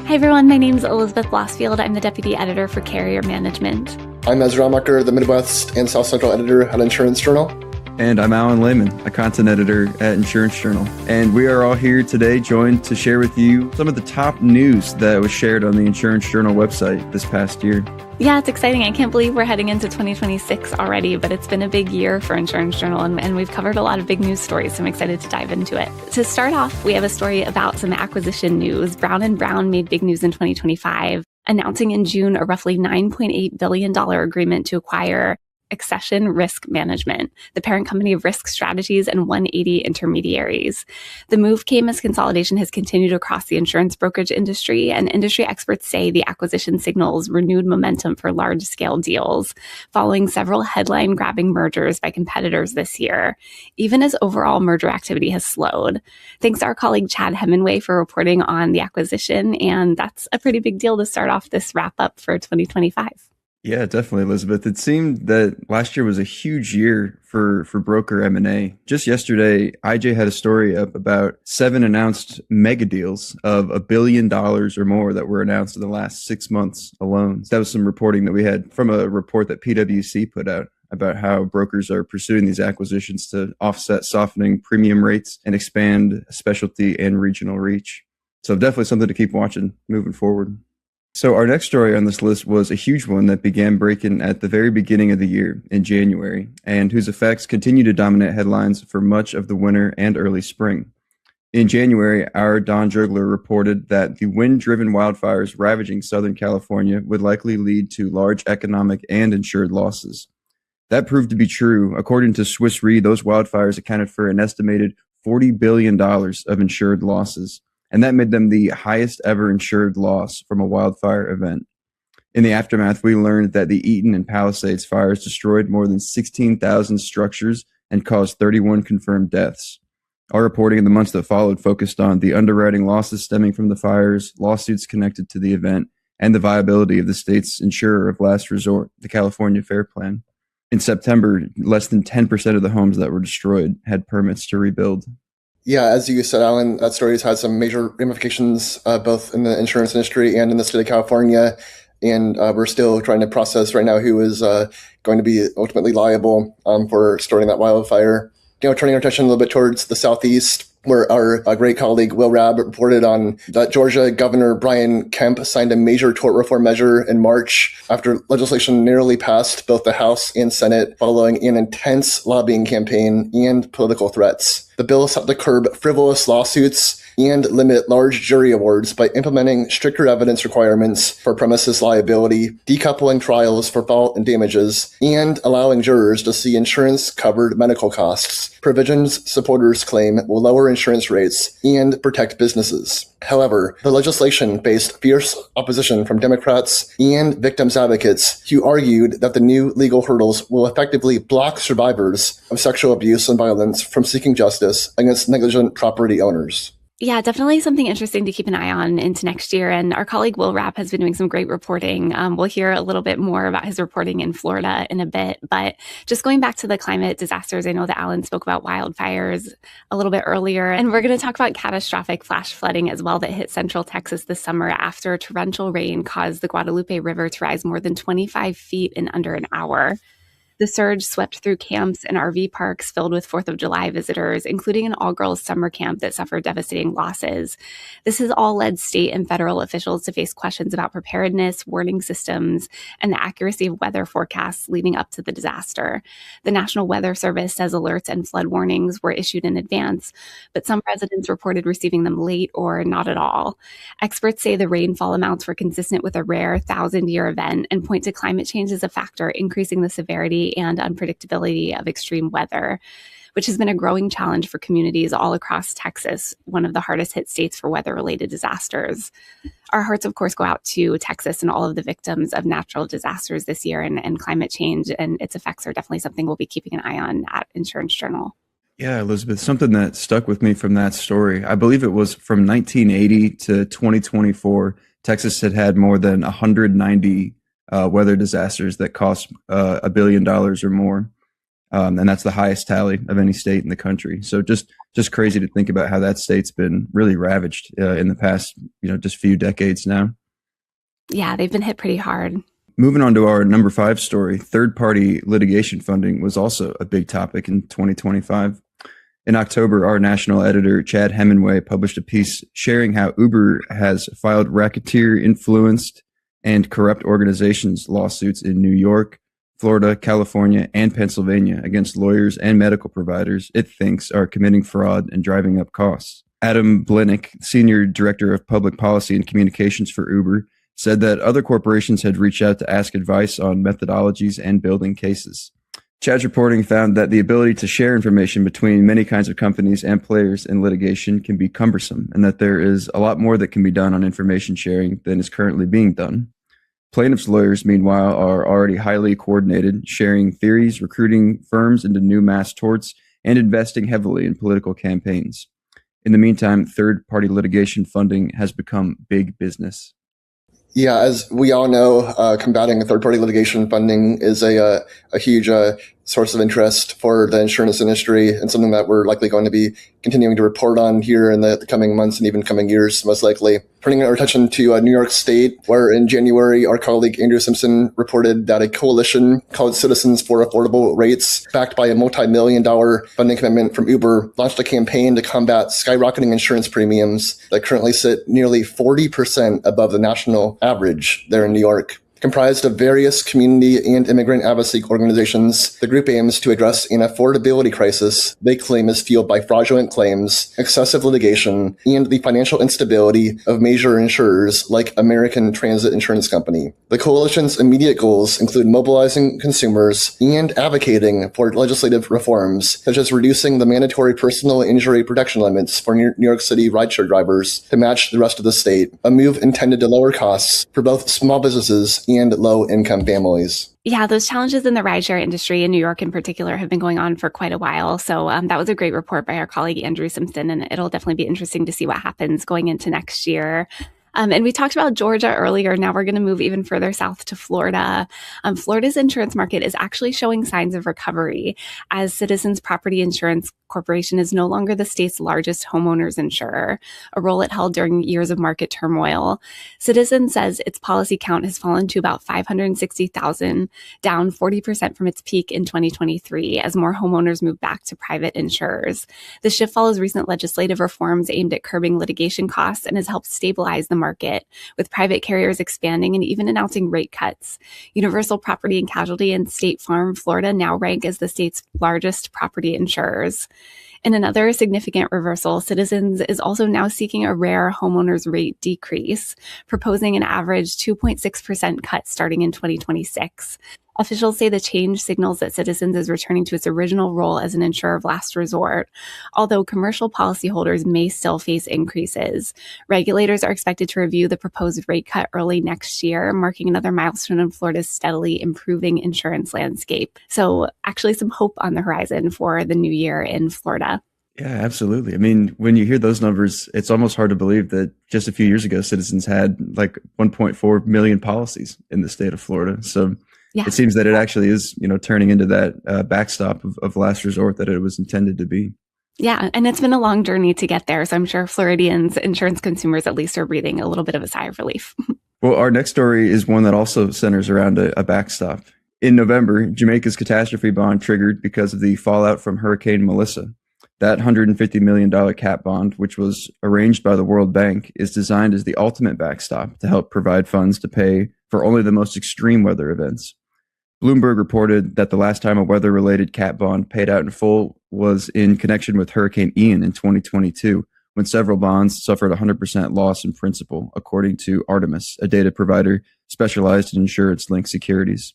Hi everyone, my name is Elizabeth Blossfield. I'm the Deputy Editor for Carrier Management. I'm Ezra Amacher, the Midwest and South Central Editor at Insurance Journal. And I'm Alan Lehman, a content editor at Insurance Journal. And we are all here today joined to share with you some of the top news that was shared on the Insurance Journal website this past year. Yeah, it's exciting. I can't believe we're heading into 2026 already, but it's been a big year for Insurance Journal, and we've covered a lot of big news stories, so I'm excited to dive into it. To start off, we have a story about some acquisition news. Brown & Brown made big news in 2025, announcing in June a roughly $9.8 billion agreement to acquire Accession Risk Management, the parent company of Risk Strategies and 180 Intermediaries. The move came as consolidation has continued across the insurance brokerage industry, and industry experts say the acquisition signals renewed momentum for large-scale deals, following several headline-grabbing mergers by competitors this year, even as overall merger activity has slowed. Thanks to our colleague Chad Hemingway for reporting on the acquisition, and that's a pretty big deal to start off this wrap-up for 2025. Yeah, definitely, Elizabeth. It seemed that last year was a huge year for broker M&A. Just yesterday, IJ had a story up about 7 announced mega deals of $1 billion or more that were announced in the last 6 months alone. That was some reporting that we had from a report that PwC put out about how brokers are pursuing these acquisitions to offset softening premium rates and expand specialty and regional reach. So definitely something to keep watching moving forward. So our next story on this list was a huge one that began breaking at the very beginning of the year in January, and whose effects continue to dominate headlines for much of the winter and early spring. In January, our Don Jergler reported that the wind-driven wildfires ravaging Southern California would likely lead to large economic and insured losses. That proved to be true. According to Swiss Re, those wildfires accounted for an estimated $40 billion of insured losses, and that made them the highest ever insured loss from a wildfire event. In the aftermath, we learned that the Eaton and Palisades fires destroyed more than 16,000 structures and caused 31 confirmed deaths. Our reporting in the months that followed focused on the underwriting losses stemming from the fires, lawsuits connected to the event, and the viability of the state's insurer of last resort, the California Fair Plan. In September, less than 10% of the homes that were destroyed had permits to rebuild. Yeah, as you said, Alan, that story has had some major ramifications, both in the insurance industry and in the state of California. And we're still trying to process right now who is going to be ultimately liable for starting that wildfire. Turning our attention a little bit towards the Southeast, where our great colleague Will Rabb reported on that Georgia Governor Brian Kemp signed a major tort reform measure in March after legislation narrowly passed both the House and Senate following an intense lobbying campaign and political threats. The bill sought to curb frivolous lawsuits and limit large jury awards by implementing stricter evidence requirements for premises liability, decoupling trials for fault and damages, and allowing jurors to see insurance-covered medical costs. Provisions supporters claim will lower insurance rates and protect businesses. However, the legislation faced fierce opposition from Democrats and victims advocates who argued that the new legal hurdles will effectively block survivors of sexual abuse and violence from seeking justice against negligent property owners. Yeah, definitely something interesting to keep an eye on into next year. And our colleague Will Rapp has been doing some great reporting. We'll hear a little bit more about his reporting in Florida in a bit. But just going back to the climate disasters, I know that Alan spoke about wildfires a little bit earlier. And we're going to talk about catastrophic flash flooding as well that hit central Texas this summer after torrential rain caused the Guadalupe River to rise more than 25 feet in under an hour. The surge swept through camps and RV parks filled with 4th of July visitors, including an all-girls summer camp that suffered devastating losses. This has all led state and federal officials to face questions about preparedness, warning systems, and the accuracy of weather forecasts leading up to the disaster. The National Weather Service says alerts and flood warnings were issued in advance, but some residents reported receiving them late or not at all. Experts say the rainfall amounts were consistent with a rare 1,000-year event and point to climate change as a factor increasing the severity and unpredictability of extreme weather, which has been a growing challenge for communities all across Texas, one of the hardest hit states for weather-related disasters. Our hearts, of course, go out to Texas and all of the victims of natural disasters this year and climate change, and its effects are definitely something we'll be keeping an eye on at Insurance Journal. Yeah, Elizabeth, something that stuck with me from that story, I believe it was from 1980 to 2024, Texas had more than 190 weather disasters that cost $1 billion or more. And that's the highest tally of any state in the country. So just crazy to think about how that state's been really ravaged in the past, just few decades now. Yeah, they've been hit pretty hard. Moving on to our number 5 story, third-party litigation funding was also a big topic in 2025. In October, our national editor, Chad Hemingway, published a piece sharing how Uber has filed racketeer-influenced and corrupt organizations lawsuits in New York, Florida, California, and Pennsylvania against lawyers and medical providers it thinks are committing fraud and driving up costs. Adam Blinick, Senior Director of Public Policy and Communications for Uber, said that other corporations had reached out to ask advice on methodologies and building cases. Chad's reporting found that the ability to share information between many kinds of companies and players in litigation can be cumbersome, and that there is a lot more that can be done on information sharing than is currently being done. Plaintiffs' lawyers, meanwhile, are already highly coordinated, sharing theories, recruiting firms into new mass torts, and investing heavily in political campaigns. In the meantime, third-party litigation funding has become big business. Yeah, as we all know, combating third-party litigation funding is a huge source of interest for the insurance industry, and something that we're likely going to be continuing to report on here in the coming months and even coming years, most likely. Turning our attention to New York State, where in January, our colleague Andrew Simpson reported that a coalition called Citizens for Affordable Rates, backed by a multi-million-dollar funding commitment from Uber, launched a campaign to combat skyrocketing insurance premiums that currently sit nearly 40% above the national average there in New York. Comprised of various community and immigrant advocacy organizations, the group aims to address an affordability crisis they claim is fueled by fraudulent claims, excessive litigation, and the financial instability of major insurers like American Transit Insurance Company. The coalition's immediate goals include mobilizing consumers and advocating for legislative reforms, such as reducing the mandatory personal injury protection limits for New York City rideshare drivers to match the rest of the state, a move intended to lower costs for both small businesses and low-income families. Yeah, those challenges in the rideshare industry in New York in particular have been going on for quite a while. So that was a great report by our colleague Andrew Simpson, and it'll definitely be interesting to see what happens going into next year. And we talked about Georgia earlier. Now we're going to move even further south to Florida. Florida's insurance market is actually showing signs of recovery, as Citizens Property Insurance Corporation is no longer the state's largest homeowners insurer, a role it held during years of market turmoil. Citizens says its policy count has fallen to about 560,000, down 40% from its peak in 2023, as more homeowners move back to private insurers. The shift follows recent legislative reforms aimed at curbing litigation costs and has helped stabilize the market, with private carriers expanding and even announcing rate cuts. Universal Property and Casualty and State Farm Florida now rank as the state's largest property insurers. In another significant reversal, Citizens is also now seeking a rare homeowners rate decrease, proposing an average 2.6% cut starting in 2026. Officials say the change signals that Citizens is returning to its original role as an insurer of last resort, although commercial policyholders may still face increases. Regulators are expected to review the proposed rate cut early next year, marking another milestone in Florida's steadily improving insurance landscape. So actually some hope on the horizon for the new year in Florida. Yeah, absolutely. I mean, when you hear those numbers, it's almost hard to believe that just a few years ago, Citizens had like 1.4 million policies in the state of Florida. So yeah, it seems that it actually is, turning into that backstop of last resort that it was intended to be. Yeah, and it's been a long journey to get there. So I'm sure Floridians, insurance consumers at least, are breathing a little bit of a sigh of relief. Well, our next story is one that also centers around a backstop. In November, Jamaica's catastrophe bond triggered because of the fallout from Hurricane Melissa. That $150 million cat bond, which was arranged by the World Bank, is designed as the ultimate backstop to help provide funds to pay for only the most extreme weather events. Bloomberg reported that the last time a weather-related cat bond paid out in full was in connection with Hurricane Ian in 2022, when several bonds suffered 100% loss in principal, according to Artemis, a data provider specialized in insurance-linked securities.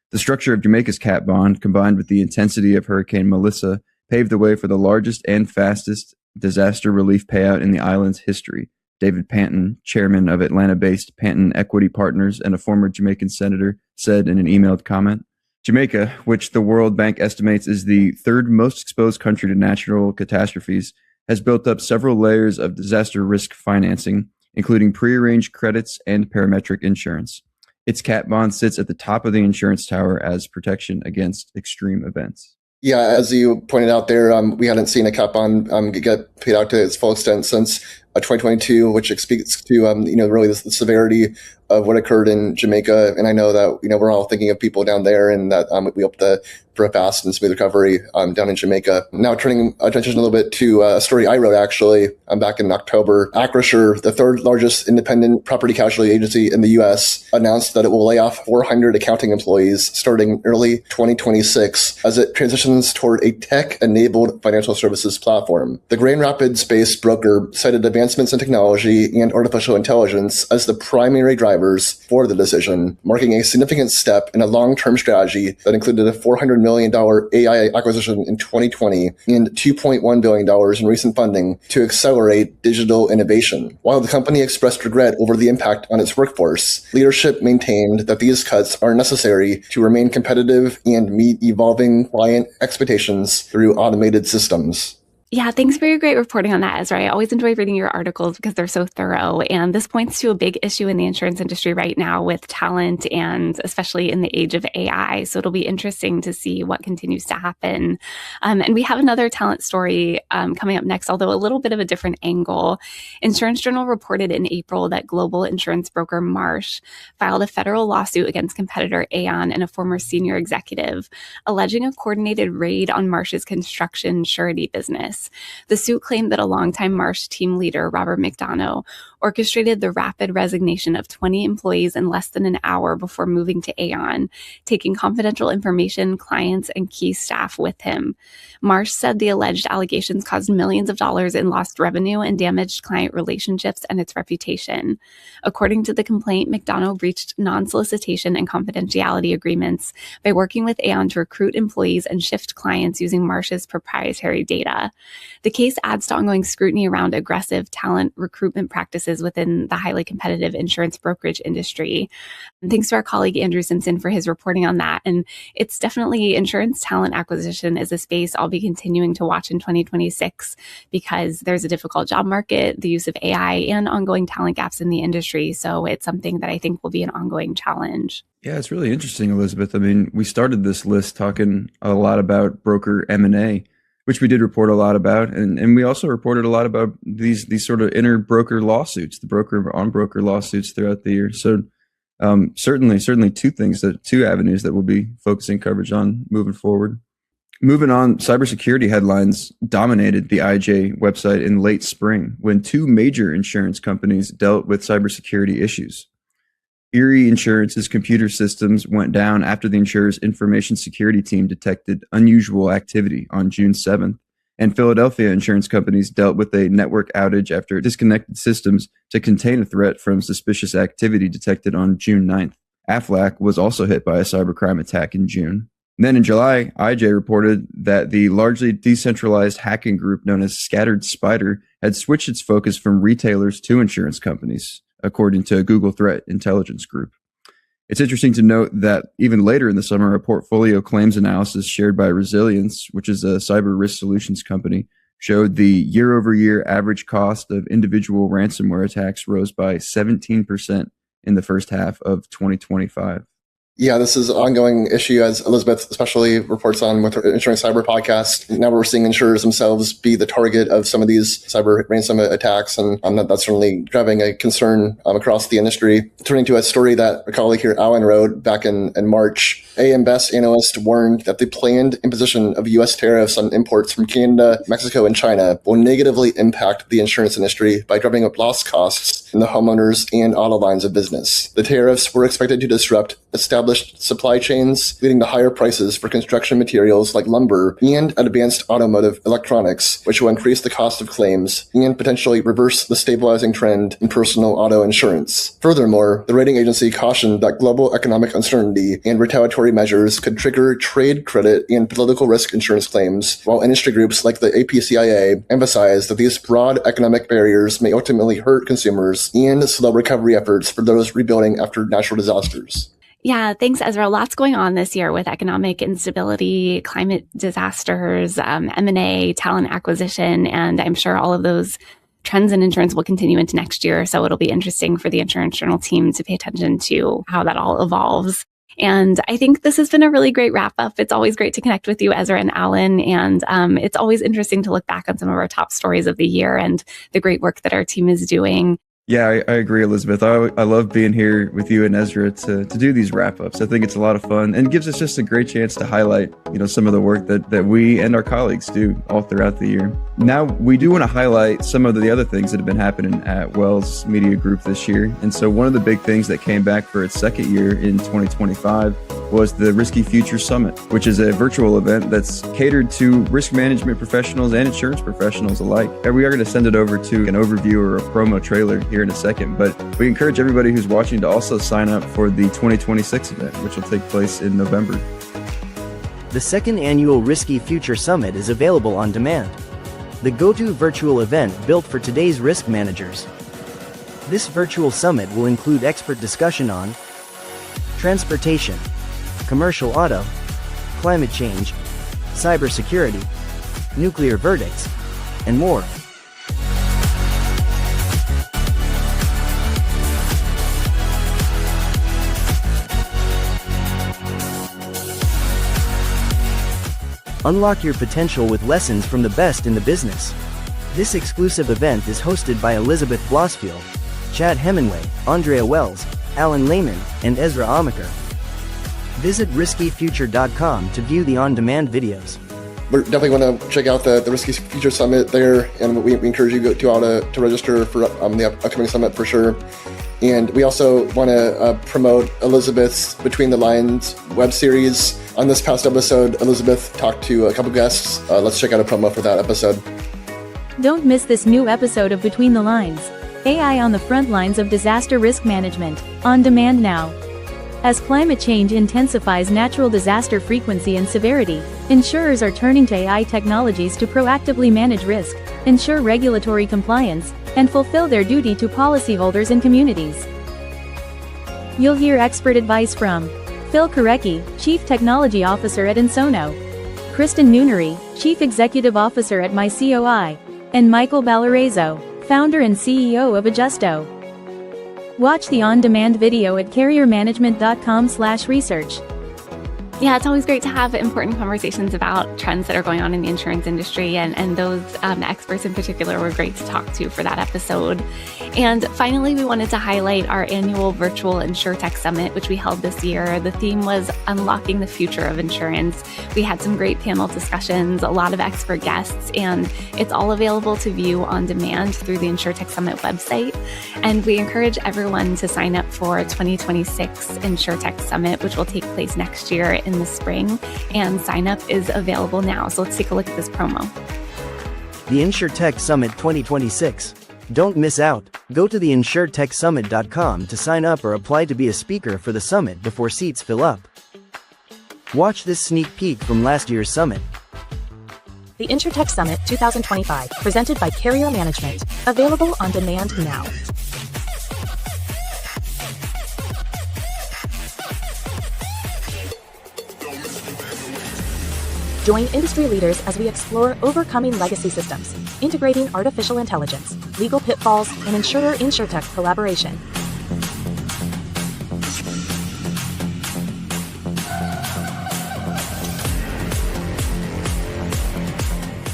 The structure of Jamaica's cat bond, combined with the intensity of Hurricane Melissa, paved the way for the largest and fastest disaster relief payout in the island's history. David Panton, chairman of Atlanta-based Panton Equity Partners and a former Jamaican senator, said in an emailed comment. Jamaica, which the World Bank estimates is the third most exposed country to natural catastrophes, has built up several layers of disaster risk financing, including prearranged credits and parametric insurance. Its cat bond sits at the top of the insurance tower as protection against extreme events. Yeah, as you pointed out there, we hadn't seen a cap on get paid out to its full extent since 2022, which speaks to really the severity of what occurred in Jamaica. And I know that we're all thinking of people down there, and that we hope for a fast and smooth recovery down in Jamaica. Now, turning attention a little bit to a story I wrote actually back in October. Acrisure, the third largest independent property casualty agency in the U.S., announced that it will lay off 400 accounting employees starting early 2026 as it transitions toward a tech-enabled financial services platform. The Grand Rapids-based broker cited advancements in technology and artificial intelligence as the primary drivers for the decision, marking a significant step in a long-term strategy that included a $400 million AI acquisition in 2020 and $2.1 billion in recent funding to accelerate digital innovation. While the company expressed regret over the impact on its workforce, leadership maintained that these cuts are necessary to remain competitive and meet evolving client expectations through automated systems. Yeah, thanks for your great reporting on that, Ezra. I always enjoy reading your articles because they're so thorough. And this points to a big issue in the insurance industry right now with talent, and especially in the age of AI. So it'll be interesting to see what continues to happen. And we have another talent story coming up next, although a little bit of a different angle. Insurance Journal reported in April that global insurance broker Marsh filed a federal lawsuit against competitor Aon and a former senior executive, alleging a coordinated raid on Marsh's construction surety business. The suit claimed that a longtime Marsh team leader, Robert McDonough, orchestrated the rapid resignation of 20 employees in less than an hour before moving to Aon, taking confidential information, clients, and key staff with him. Marsh said the alleged allegations caused millions of dollars in lost revenue and damaged client relationships and its reputation. According to the complaint, McDonough breached non-solicitation and confidentiality agreements by working with Aon to recruit employees and shift clients using Marsh's proprietary data. The case adds to ongoing scrutiny around aggressive talent recruitment practices within the highly competitive insurance brokerage industry. And thanks to our colleague Andrew Simpson for his reporting on that. And it's definitely insurance talent acquisition is a space I'll be continuing to watch in 2026 because there's a difficult job market, the use of AI, and ongoing talent gaps in the industry. So it's something that I think will be an ongoing challenge. Yeah, it's really interesting, Elizabeth. I mean, we started this list talking a lot about broker M&A, which we did report a lot about. And we also reported a lot about these sort of inter-broker lawsuits, the broker on broker lawsuits throughout the year. So certainly two avenues that we'll be focusing coverage on moving forward. Moving on, cybersecurity headlines dominated the IJ website in late spring when two major insurance companies dealt with cybersecurity issues. Erie Insurance's computer systems went down after the insurer's information security team detected unusual activity on June 7th, and Philadelphia insurance companies dealt with a network outage after disconnected systems to contain a threat from suspicious activity detected on June 9th. Aflac was also hit by a cybercrime attack in June. Then in July, IJ reported that the largely decentralized hacking group known as Scattered Spider had switched its focus from retailers to insurance companies, according to Google Threat Intelligence Group. It's interesting to note that even later in the summer, a portfolio claims analysis shared by Resilience, which is a cyber risk solutions company, showed the year-over-year average cost of individual ransomware attacks rose by 17% in the first half of 2025. Yeah, this is an ongoing issue, as Elizabeth especially reports on with her Insurance Cyber podcast. Now we're seeing insurers themselves be the target of some of these cyber ransom attacks, and that's certainly driving a concern across the industry. Turning to a story that a colleague here, Alan, wrote back in March, AM Best analyst warned that the planned imposition of U.S. tariffs on imports from Canada, Mexico, and China will negatively impact the insurance industry by driving up loss costs in the homeowners and auto lines of business. The tariffs were expected to disrupt established supply chains, leading to higher prices for construction materials like lumber and advanced automotive electronics, which will increase the cost of claims and potentially reverse the stabilizing trend in personal auto insurance. Furthermore, the rating agency cautioned that global economic uncertainty and retaliatory measures could trigger trade credit and political risk insurance claims, while industry groups like the APCIA emphasize that these broad economic barriers may ultimately hurt consumers and slow recovery efforts for those rebuilding after natural disasters. Yeah, thanks, Ezra. Lots going on this year with economic instability, climate disasters, M&A, talent acquisition, and I'm sure all of those trends in insurance will continue into next year. So it'll be interesting for the Insurance Journal team to pay attention to how that all evolves. And I think this has been a really great wrap up. It's always great to connect with you, Ezra and Alan. And it's always interesting to look back on some of our top stories of the year and the great work that our team is doing. Yeah, I agree, Elizabeth. I love being here with you and Ezra to do these wrap-ups. I think it's a lot of fun and gives us just a great chance to highlight, some of the work that we and our colleagues do all throughout the year. Now, we do want to highlight some of the other things that have been happening at Wells Media Group this year. And so one of the big things that came back for its second year in 2025 was the Risky Future Summit, which is a virtual event that's catered to risk management professionals and insurance professionals alike. And we are going to send it over to an overview or a promo trailer here in a second, but we encourage everybody who's watching to also sign up for the 2026 event, which will take place in November. The second annual Risky Future Summit is available on demand. The go-to virtual event built for today's risk managers. This virtual summit will include expert discussion on transportation, commercial auto, climate change, cybersecurity, nuclear verdicts, and more. Unlock your potential with lessons from the best in the business. This exclusive event is hosted by Elizabeth Blossfield, Chad Hemingway, Andrea Wells, Alan Lehman, and Ezra Amaker. Visit riskyfuture.com to view the on-demand videos. We definitely want to check out the Risky Future Summit there, and we encourage you to register for the upcoming summit for sure. And we also want to promote Elizabeth's Between the Lines web series. On this past episode, Elizabeth talked to a couple guests. Let's check out a promo for that episode. Don't miss this new episode of Between the Lines. AI on the front lines of disaster risk management, on demand now. As climate change intensifies natural disaster frequency and severity, insurers are turning to AI technologies to proactively manage risk, ensure regulatory compliance, and fulfill their duty to policyholders and communities. You'll hear expert advice from Phil Korecki, Chief Technology Officer at Insono, Kristen Noonery, Chief Executive Officer at MyCOI, and Michael Ballarezo, Founder and CEO of Adjusto. Watch the on-demand video at carriermanagement.com/research. Yeah, it's always great to have important conversations about trends that are going on in the insurance industry, and those experts in particular were great to talk to for that episode. And finally, we wanted to highlight our annual virtual InsurTech Summit, which we held this year. The theme was Unlocking the Future of Insurance. We had some great panel discussions, a lot of expert guests, and it's all available to view on demand through the InsurTech Summit website. And we encourage everyone to sign up for 2026 InsurTech Summit, which will take place next year in the spring, and sign up is available now. So let's take a look at this promo. The InsurTech Summit 2026. Don't miss out. Go to the insuretechsummit.com to sign up or apply to be a speaker for the summit before seats fill up. Watch this sneak peek from last year's summit. The InsurTech Summit 2025, presented by Carrier Management, available on demand now. Join industry leaders as we explore overcoming legacy systems, integrating artificial intelligence, legal pitfalls, and insurer-insurtech collaboration.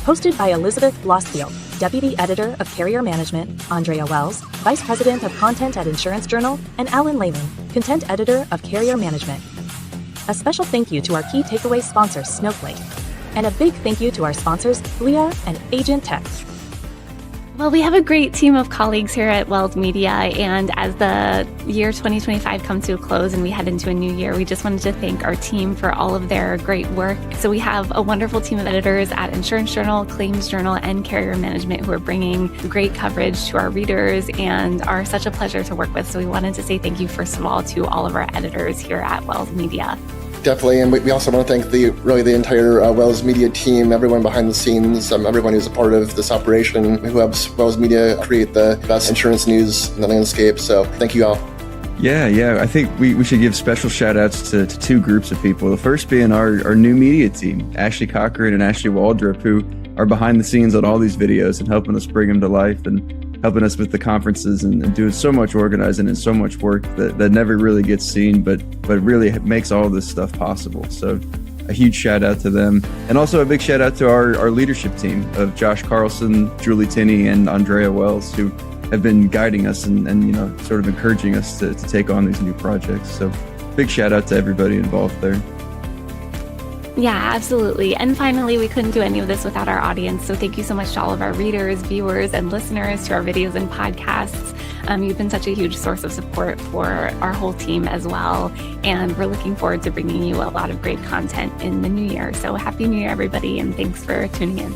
Hosted by Elizabeth Blossfield, Deputy Editor of Carrier Management, Andrea Wells, Vice President of Content at Insurance Journal, and Alan Lehman, Content Editor of Carrier Management. A special thank you to our key takeaway sponsor, Snowflake. And a big thank you to our sponsors, Leah and Agent Tech. Well, we have a great team of colleagues here at Wells Media, and as the year 2025 comes to a close and we head into a new year, we just wanted to thank our team for all of their great work. So we have a wonderful team of editors at Insurance Journal, Claims Journal, and Carrier Management who are bringing great coverage to our readers and are such a pleasure to work with. So we wanted to say thank you, first of all, to all of our editors here at Wells Media. Definitely, and we also want to thank the entire Wells Media team, everyone behind the scenes, everyone who's a part of this operation, who helps Wells Media create the best insurance news in the landscape. So thank you all. Yeah. I think we should give special shout outs to two groups of people. The first being our new media team, Ashley Cochran and Ashley Waldrop, who are behind the scenes on all these videos and helping us bring them to life. And helping us with the conferences and doing so much organizing and so much work that never really gets seen, but really makes all this stuff possible. So a huge shout out to them. And also a big shout out to our leadership team of Josh Carlson, Julie Tinney, and Andrea Wells, who have been guiding us and sort of encouraging us to take on these new projects. So big shout out to everybody involved there. Yeah, absolutely. And finally, we couldn't do any of this without our audience. So thank you so much to all of our readers, viewers, and listeners to our videos and podcasts. You've been such a huge source of support for our whole team as well. And we're looking forward to bringing you a lot of great content in the new year. So happy New Year, everybody, and thanks for tuning in.